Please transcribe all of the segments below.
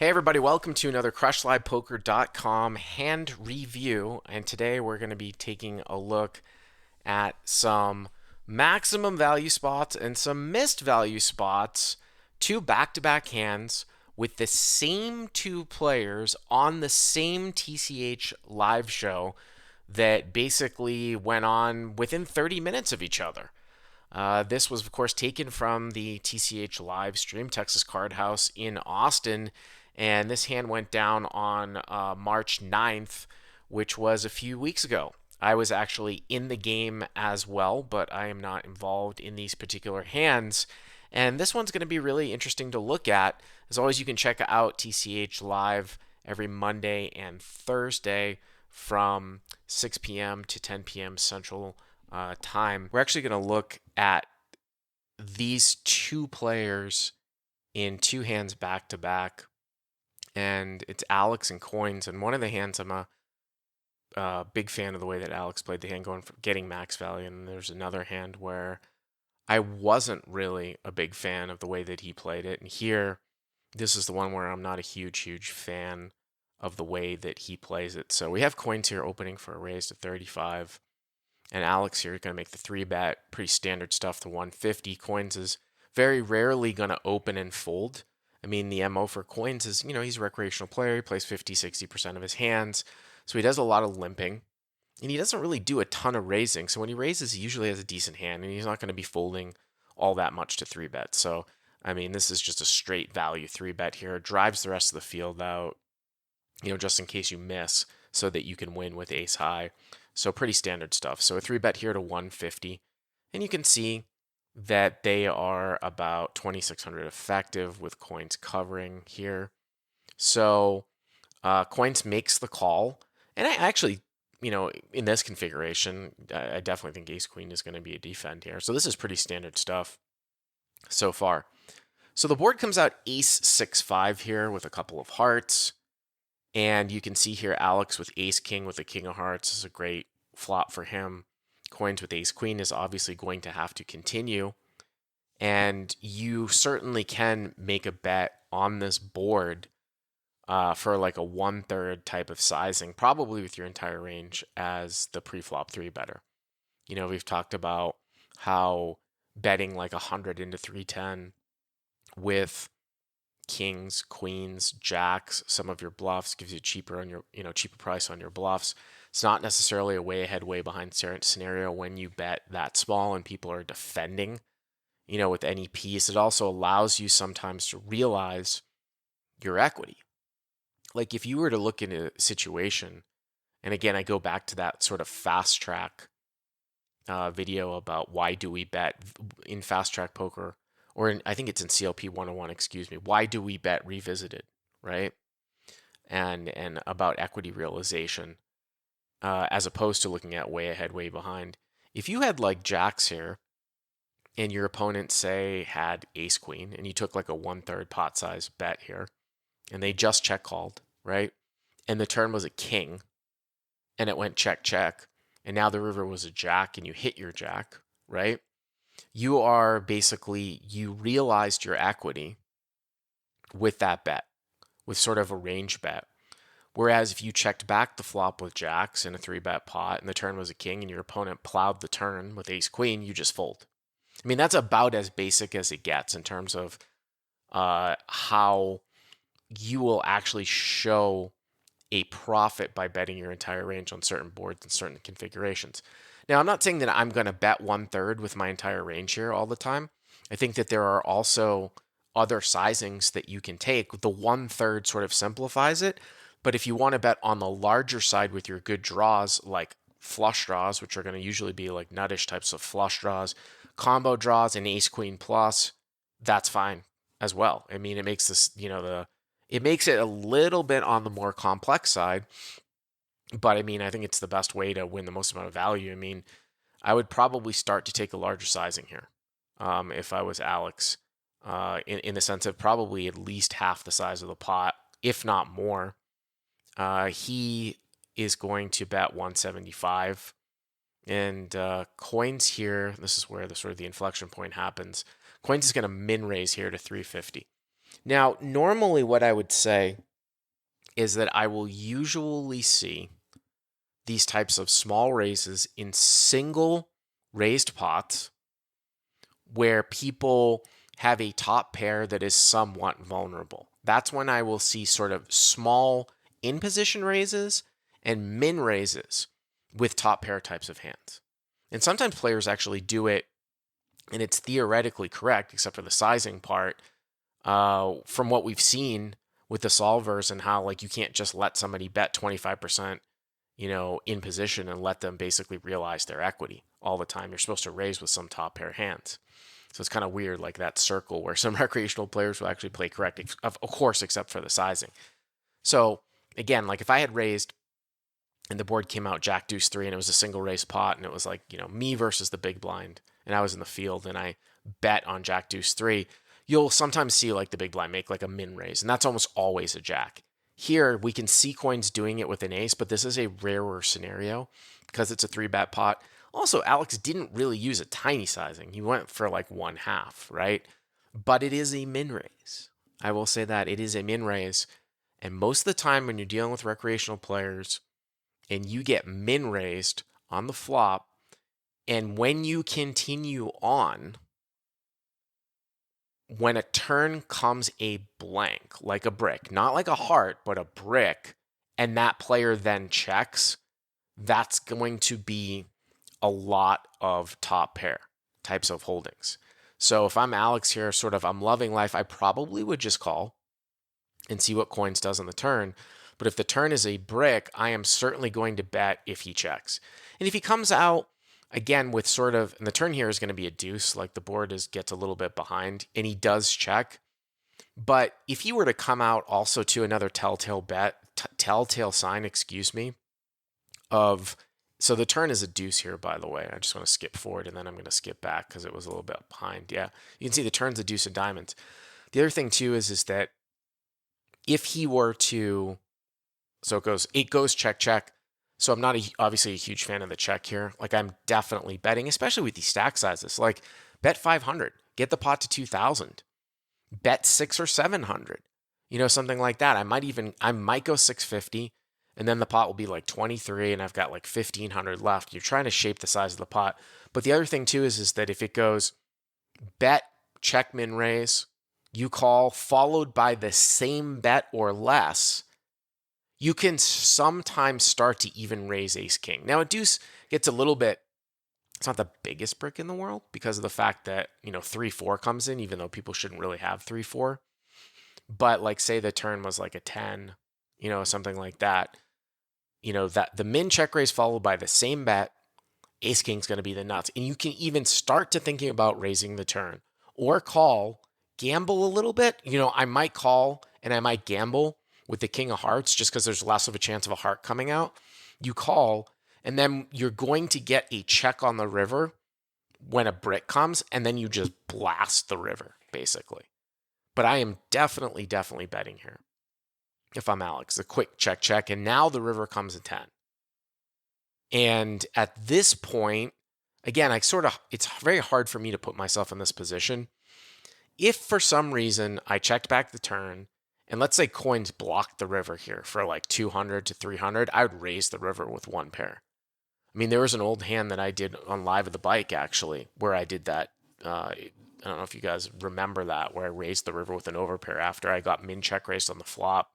Hey everybody, welcome to another CrushLivePoker.com hand review, and today we're going to be taking a look at some maximum value spots and some missed value spots, two back-to-back hands with the same two players on the same TCH live show that basically went on within 30 minutes of each other. This was, of course, taken from the TCH live stream, Texas Card House in Austin, and this hand went down on March 9th, which was a few weeks ago. I was actually in the game as well, but I am not involved in these particular hands. And this one's going to be really interesting to look at. As always, you can check out TCH Live every Monday and Thursday from 6 p.m. to 10 p.m. Central time. We're actually going to look at these two players in two hands back to back, and it's Alex and Coins. And one of the hands, I'm a big fan of the way that Alex played the hand, going for getting max value. And there's another hand where I wasn't really a big fan of the way that he played it. And here, this is the one where I'm not a huge fan of the way that he plays it. So we have Coins here opening for a raise to 35. And Alex here is going to make the 3-bet, pretty standard stuff to 150. Coins is very rarely going to open and fold. I mean, the MO for Coins is, he's a recreational player. He plays 50-60% of his hands. So he does a lot of limping. And he doesn't really do a ton of raising. So when he raises, he usually has a decent hand. And he's not going to be folding all that much to 3-bet. So, I mean, this is just a straight value 3-bet here. It drives the rest of the field out, just in case you miss, so that you can win with ace high. So pretty standard stuff. So a 3-bet here to 150. And you can see that they are about 2,600 effective with Coins covering here. So Coins makes the call. And I actually, in this configuration, I definitely think ace queen is going to be a defend here. So this is pretty standard stuff so far. So the board comes out ace 6-5 here with a couple of hearts. And you can see here Alex with ace king with a king of hearts is a great flop for him. Coins with ace queen is obviously going to have to continue. And you certainly can make a bet on this board for like a 1/3 type of sizing, probably with your entire range as the pre-flop 3-better. We've talked about how betting like 100 into 310 with kings, queens, jacks, some of your bluffs gives you cheaper price on your bluffs. It's not necessarily a way ahead, way behind scenario when you bet that small and people are defending, with any piece. It also allows you sometimes to realize your equity. Like if you were to look in a situation, and again, I go back to that sort of fast track video about why do we bet in fast track poker, I think it's in CLP 101, excuse me. Why do we bet revisited, right? And about equity realization, as opposed to looking at way ahead, way behind. If you had like jacks here, and your opponent say had ace queen, and you took like a 1/3 pot size bet here, and they just check called, right? And the turn was a king, and it went check check, and now the river was a jack, and you hit your jack, right? You realized your equity with that bet, with sort of a range bet. Whereas if you checked back the flop with jacks in a 3-bet pot and the turn was a king and your opponent plowed the turn with ace queen, you just fold. I mean, that's about as basic as it gets in terms of how you will actually show a profit by betting your entire range on certain boards and certain configurations. Now, I'm not saying that I'm going to bet 1/3 with my entire range here all the time. I think that there are also other sizings that you can take. The 1/3 sort of simplifies it. But if you want to bet on the larger side with your good draws, like flush draws, which are going to usually be like nuttish types of flush draws, combo draws, and ace queen plus, that's fine as well. I mean, it makes this, it makes it a little bit on the more complex side. But I mean, I think it's the best way to win the most amount of value. I mean, I would probably start to take a larger sizing here if I was Alex, in the sense of probably at least half the size of the pot, if not more. He is going to bet 175. And Coins here, this is where the sort of the inflection point happens. Coins is going to min raise here to 350. Now, normally what I would say is that I will usually see these types of small raises in single raised pots where people have a top pair that is somewhat vulnerable. That's when I will see sort of small in position raises and min raises with top pair types of hands. And sometimes players actually do it, and it's theoretically correct, except for the sizing part, from what we've seen with the solvers and how like you can't just let somebody bet 25%, in position and let them basically realize their equity all the time. You're supposed to raise with some top pair hands. So it's kind of weird, like that circle where some recreational players will actually play correct, of course, except for the sizing. So again, like if I had raised and the board came out Jack Deuce 3 and it was a single raise pot and it was like, me versus the big blind and I was in the field and I bet on Jack Deuce 3, you'll sometimes see like the big blind make like a min raise, and that's almost always a jack. Here we can see coins doing it with an ace, but this is a rarer scenario because it's a 3-bet pot. Also, Alex didn't really use a tiny sizing. He went for like 1/2, right? But it is a min raise. I will say that it is a min raise. And most of the time when you're dealing with recreational players and you get min raised on the flop, and when you continue on, when a turn comes a blank, like a brick, not like a heart, but a brick, and that player then checks, that's going to be a lot of top pair types of holdings. So if I'm Alex here, sort of, I'm loving life, I probably would just call and see what coins does on the turn. But if the turn is a brick, I am certainly going to bet if he checks. And if he comes out again with sort of, and the turn here is going to be a deuce, like the board gets a little bit behind, and he does check. But if he were to come out also to another telltale sign, of, so the turn is a deuce here, by the way. I just want to skip forward and then I'm going to skip back because it was a little bit behind. Yeah, you can see the turn's a deuce of diamonds. The other thing too is that if he were to, so it goes check, check. So I'm not obviously a huge fan of the check here. Like I'm definitely betting, especially with these stack sizes. Like bet 500, get the pot to 2,000, bet 6 or 700, something like that. I might go 650, and then the pot will be like 23, and I've got like 1,500 left. You're trying to shape the size of the pot. But the other thing too is that if it goes bet, check, min, raise, you call, followed by the same bet or less, you can sometimes start to even raise ace king. Now a deuce gets a little bit, it's not the biggest brick in the world because of the fact that 3-4 comes in, even though people shouldn't really have 3-4. But like say the turn was like a 10, something like that, that the min check raise followed by the same bet, ace king's going to be the nuts. And you can even start to thinking about raising the turn or call, gamble a little bit. I might call and I might gamble with the king of hearts just because there's less of a chance of a heart coming out. You call, and then you're going to get a check on the river when a brick comes, and then you just blast the river, basically. But I am definitely betting here if I'm Alex. A quick check, check, and now the river comes at 10. And at this point, again, it's very hard for me to put myself in this position. If for some reason I checked back the turn, and let's say coins blocked the river here for like 200 to 300, I would raise the river with one pair. I mean, there was an old hand that I did on Live at the Bike, actually, where I did that. I don't know if you guys remember that, where I raised the river with an overpair after I got min check raised on the flop,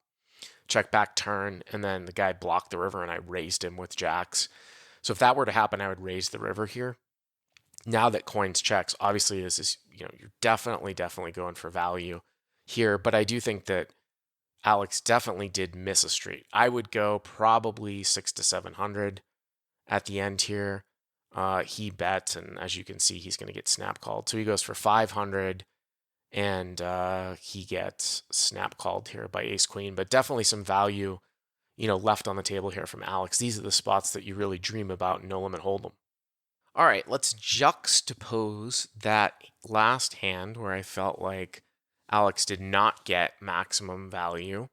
check back turn, and then the guy blocked the river and I raised him with jacks. So if that were to happen, I would raise the river here. Now that coins checks, obviously this is, you're definitely going for value here, but I do think that Alex definitely did miss a street. I would go probably 600 to 700 at the end here. He bets, and as you can see, he's going to get snap called. So he goes for 500, and he gets snap called here by ace queen. But definitely some value, left on the table here from Alex. These are the spots that you really dream about in No Limit Hold'em. All right, let's juxtapose that last hand where I felt like Alex did not get maximum value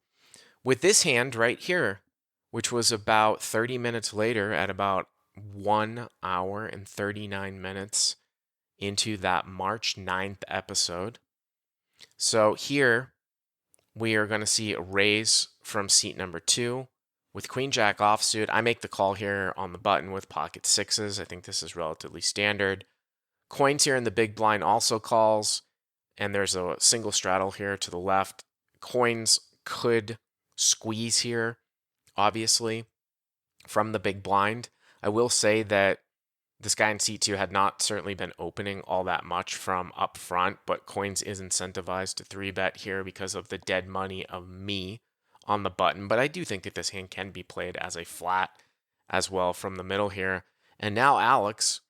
with this hand right here, which was about 30 minutes later at about 1 hour and 39 minutes into that March 9th episode. So here We are going to see a raise from seat number 2 with Queen Jack offsuit. I make the call here on the button with pocket sixes. I think this is relatively standard. Coins here in the big blind also calls, and there's a single straddle here to the left. Coins could squeeze here, obviously, from the big blind. I will say that this guy in C2 had not certainly been opening all that much from up front, but Coins is incentivized to 3-bet here because of the dead money of me on the button. But I do think that this hand can be played as a flat as well from the middle here. And now Alex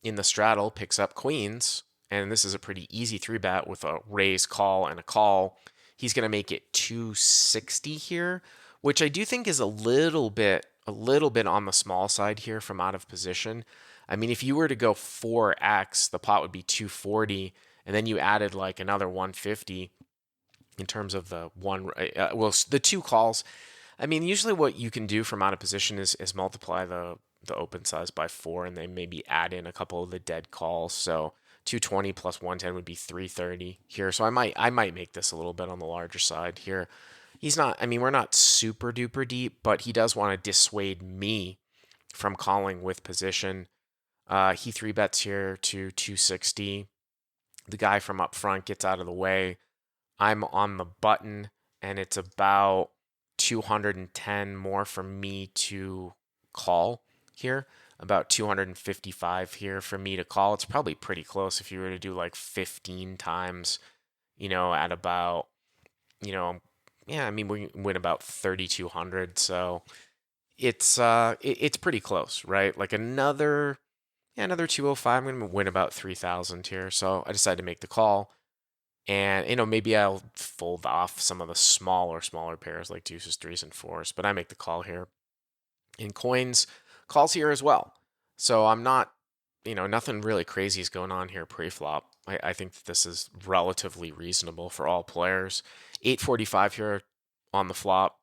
in the straddle picks up Queens, and this is a pretty easy 3-bet with a raise, call, and a call. He's going to make it 260 here, which I do think is a little bit on the small side here from out of position. I mean, if you were to go 4x, the pot would be 240, and then you added like another 150 in terms of the the two calls. I mean, usually what you can do from out of position is multiply the open size by 4, and then maybe add in a couple of the dead calls. So 220 plus 110 would be 330 here. So I might make this a little bit on the larger side here. He's not, I mean, we're not super duper deep, but he does want to dissuade me from calling with position. He 3-bets here to 260. The guy from up front gets out of the way. I'm on the button, and it's about 210 more for me to call here. About 255 here for me to call. It's probably pretty close if you were to do like 15 times, at about, yeah, I mean, we win about 3,200. So it's pretty close, right? Like another 205. I'm going to win about 3,000 here. So I decided to make the call. And, maybe I'll fold off some of the smaller pairs like deuces, threes, and fours. But I make the call here. And Coins calls here as well. So I'm not, nothing really crazy is going on here pre-flop. I think that this is relatively reasonable for all players. 845 here on the flop.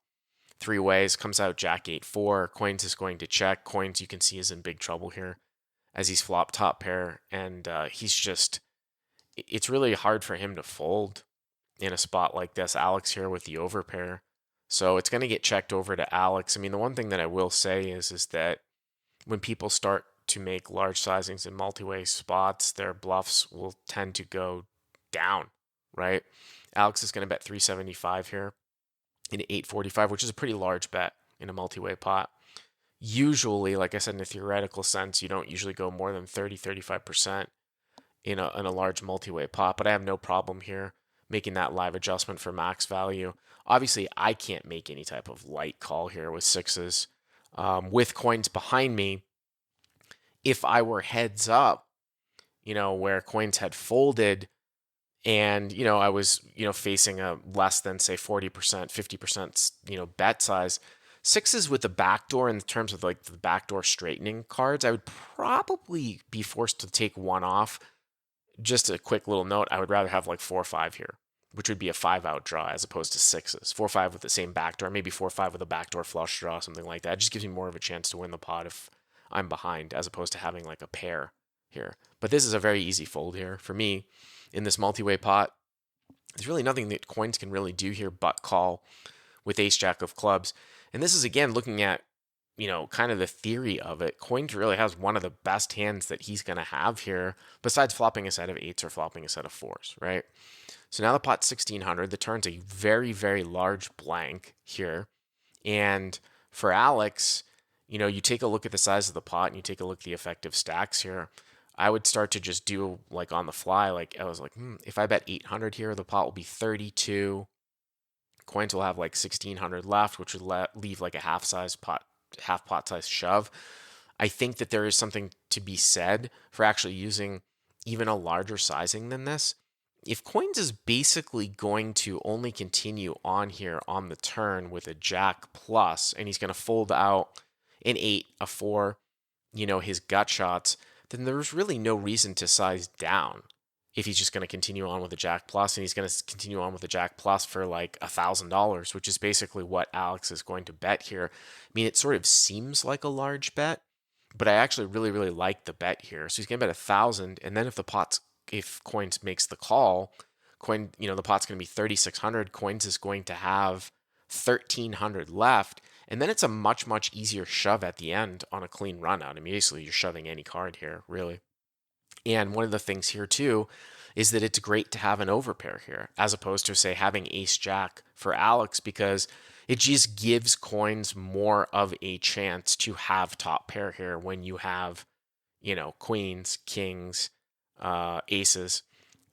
3 ways. Comes out Jack 8-4. Coins is going to check. Coins, you can see, is in big trouble here as he's flop top pair. And it's really hard for him to fold in a spot like this. Alex here with the overpair. So it's going to get checked over to Alex. I mean, the one thing that I will say is that when people start to make large sizings in multi-way spots, their bluffs will tend to go down, right? Alex is going to bet 375 here in 845, which is a pretty large bet in a multi-way pot. Usually, like I said, in a theoretical sense, you don't usually go more than 35% in a large multi-way pot, but I have no problem here making that live adjustment for max value. Obviously, I can't make any type of light call here with sixes. With Coins behind me, if I were heads up, where Coins had folded and, I was, facing a less than, say, 40%, 50%, bet size, sixes with the backdoor in terms of like the backdoor straightening cards, I would probably be forced to take one off. Just a quick little note, I would rather have like 4-5 here, which would be a 5-out draw as opposed to sixes. 4-5 with the same backdoor, maybe 4-5 with a backdoor flush draw, something like that. It just gives me more of a chance to win the pot if I'm behind, as opposed to having like a pair here. But this is a very easy fold here for me in this multi-way pot. There's really nothing that Coins can really do here but call with ace-jack of clubs. And this is, again, looking at, kind of the theory of it. Coins really has one of the best hands that he's going to have here, besides flopping a set of eights or flopping a set of fours, right? So now the pot's 1,600. The turn's a very, very large blank here. And for Alex, you take a look at the size of the pot and you take a look at the effective stacks here. I would start to just do like on the fly. Like I was like, if I bet 800 here, the pot will be 32. Coins will have like 1,600 left, which would leave like a half pot size shove. I think that there is something to be said for actually using even a larger sizing than this. If Coins is basically going to only continue on here on the turn with a jack plus, and he's going to fold out an 8, a 4, his gut shots, then there's really no reason to size down if he's just going to continue on with a jack plus, and he's going to continue on with a jack plus for like $1,000, which is basically what Alex is going to bet here. I mean, it sort of seems like a large bet, but I actually really, really like the bet here. So he's going to bet 1,000, and then if Coins makes the call, Coin, the pot's going to be 3,600. Coins is going to have 1,300 left. And then it's a much, much easier shove at the end on a clean run out. I mean, basically, you're shoving any card here, really. And one of the things here, too, is that it's great to have an overpair here, as opposed to, say, having ace jack for Alex, because it just gives coins more of a chance to have top pair here when you have, queens, kings, aces,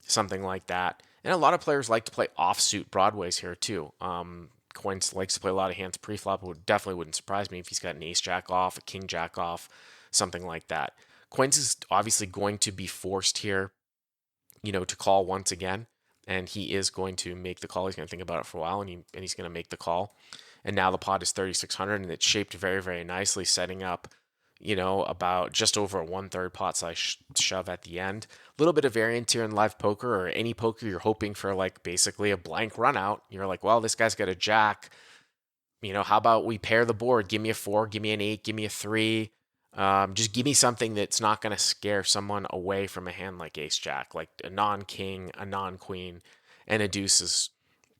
something like that. And a lot of players like to play offsuit broadways here too. Coins likes to play a lot of hands pre-flop. Definitely wouldn't surprise me if he's got an ace jack off, a king jack off, something like that. Coins is obviously going to be forced here, to call once again. And he is going to make the call. He's going to think about it for a while, and he's going to make the call. And now the pot is 3,600, and it's shaped very, very nicely, setting up, about just over a 1/3 pot size shove at the end. A little bit of variance here in live poker, or any poker you're hoping for, like basically a blank run out. You're like, well, this guy's got a jack. How about we pair the board? Give me a 4, give me an 8, give me a 3. Just give me something that's not going to scare someone away from a hand like ace jack, like a non-king, a non-queen, and a deuce is,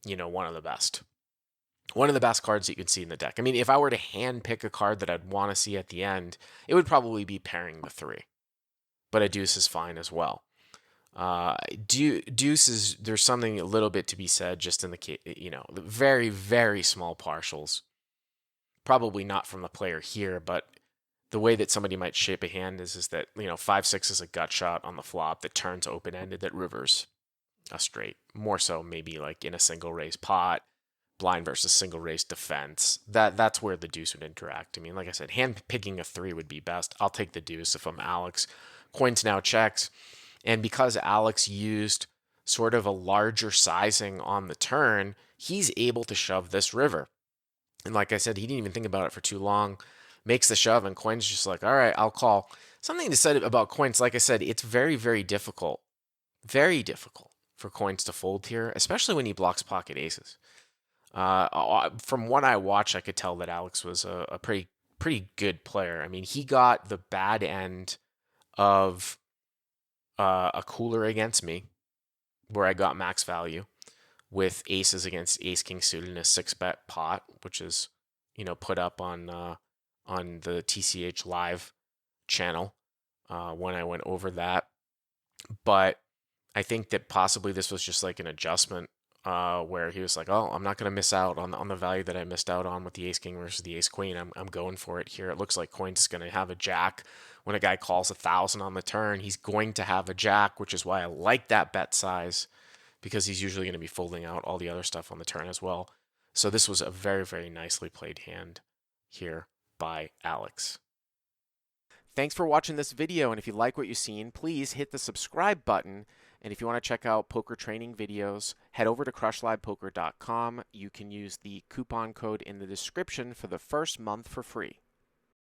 one of the best. One of the best cards that you can see in the deck. I mean, if I were to hand pick a card that I'd want to see at the end, it would probably be pairing the 3. But a deuce is fine as well. Deuce is, there's something a little bit to be said just in the, the very, very small partials. Probably not from the player here, but the way that somebody might shape a hand is that, 5-6 is a gut shot on the flop that turns open-ended, that rivers a straight. More so maybe like in a single raise pot, blind versus single raise defense. That's where the deuce would interact. I mean, like I said, hand picking a 3 would be best. I'll take the deuce if I'm Alex. Coins now checks. And because Alex used sort of a larger sizing on the turn, he's able to shove this river. And like I said, he didn't even think about it for too long. Makes the shove, and Coin's just like, all right, I'll call. Something to say about Coins, like I said, it's very, very difficult for Coins to fold here, especially when he blocks pocket aces. From what I watched, I could tell that Alex was a pretty good player. I mean, he got the bad end of a cooler against me, where I got max value with aces against ace king suited in a 6-bet pot, which is put up on the TCH live channel when I went over that. But I think that possibly this was just like an adjustment where he was like, oh, I'm not going to miss out on the value that I missed out on with the ace king versus the ace queen. I'm going for it here. It looks like Coins is going to have a jack. When a guy calls 1,000 on the turn, he's going to have a jack, which is why I like that bet size, because he's usually going to be folding out all the other stuff on the turn as well. So this was a very, very nicely played hand here by Alex. Thanks for watching this video, and if you like what you've seen, please hit the subscribe button. And if you want to check out poker training videos, head over to crushlivepoker.com. You can use the coupon code in the description for the first month for free.